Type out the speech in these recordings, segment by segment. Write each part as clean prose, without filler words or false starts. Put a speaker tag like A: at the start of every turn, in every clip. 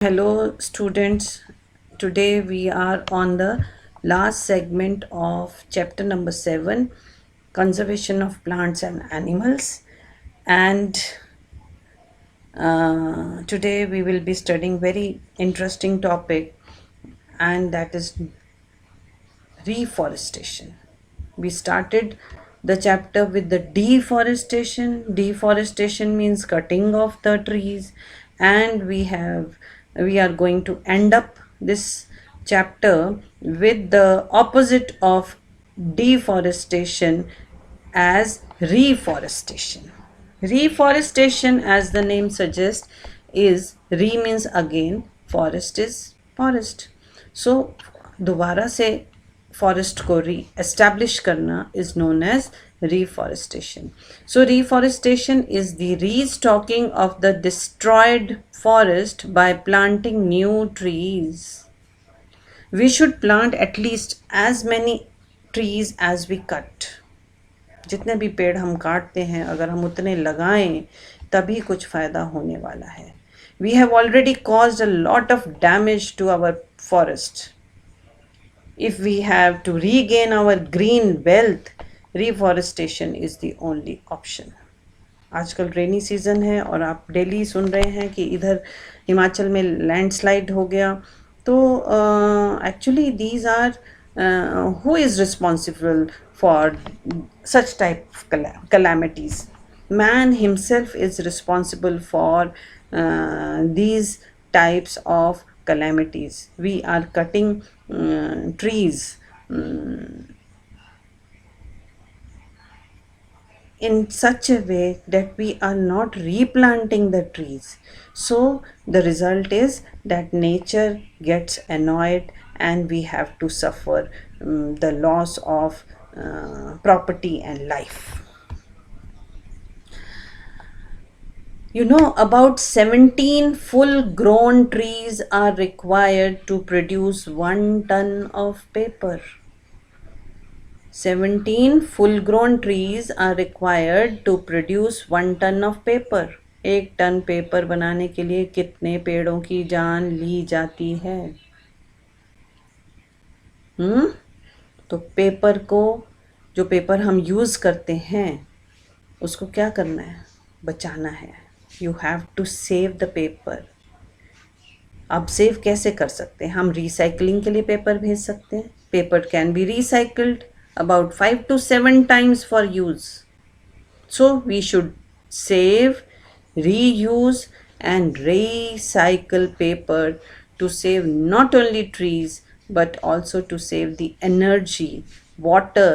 A: Hello students, today we are on the last segment of chapter number 7, conservation of plants and animals, and today we will be studying very interesting topic, and that is reforestation. We started the chapter with the deforestation. Deforestation means cutting of the trees, and we are going to end up this chapter with the opposite of deforestation as reforestation. Reforestation, as the name suggests, is re means again, forest is forest. So दोबारा से forest को reestablish करना is known as reforestation. So reforestation is the restocking of the destroyed forest by planting new trees. We should plant at least as many trees as we cut. जितने भी पेड़ हम काटते हैं अगर हम उतने लगाएं तभी कुछ फ़ायदा होने वाला है. We have already caused a lot of damage to our forest. If we have to regain our green wealth, reforestation is the only option. आजकल रेनी सीज़न है और आप डेली सुन रहे हैं कि इधर हिमाचल में लैंडस्लाइड हो गया. तो actually these are who is responsible for such type of calamities? Man himself is responsible for these types of calamities. We are cutting trees in such a way that we are not replanting the trees. So the result is that nature gets annoyed and we have to suffer the loss of property and life. You know, about 17 full grown trees are required to produce 1 ton of paper. 17 full grown trees are required to produce 1 ton of paper. 1 ton paper बनाने के लिए कितने पेड़ों की जान ली जाती है? तो पेपर को, जो पेपर हम यूज़ करते हैं उसको क्या करना है? बचाना है. You have to save the paper. अब सेव कैसे कर सकते हैं? हम रिसाइकलिंग के लिए पेपर भेज सकते हैं. Paper can be recycled about 5 to 7 times for use. So we should save, reuse and recycle paper to save not only trees but also to save the energy, water,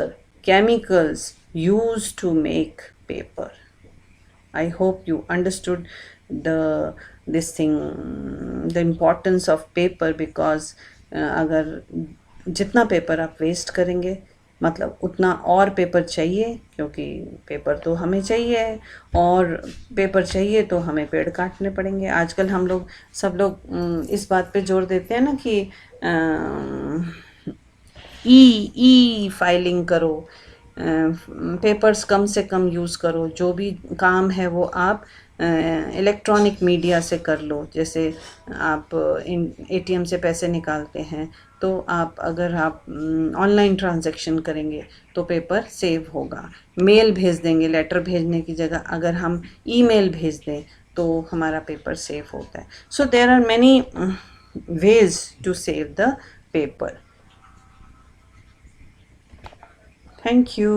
A: chemicals used to make paper. I hope you understood the importance of paper, because अगर जितना paper आप waste करेंगे मतलब उतना और paper चाहिए, क्योंकि paper तो हमें चाहिए है और पेपर चाहिए तो हमें पेड़ काटने पड़ेंगे. आजकल हम लोग सब लोग इस बात पे जोर देते हैं ना कि ई फाइलिंग करो, पेपर्स कम से कम यूज़ करो, जो भी काम है वो आप इलेक्ट्रॉनिक मीडिया से कर लो. जैसे आप एटीएम से पैसे निकालते हैं तो अगर आप ऑनलाइन ट्रांजैक्शन करेंगे तो पेपर सेव होगा. मेल भेज देंगे, लेटर भेजने की जगह अगर हम ईमेल भेज दें तो हमारा पेपर सेव होता है. So there are many ways to save the paper. Thank you.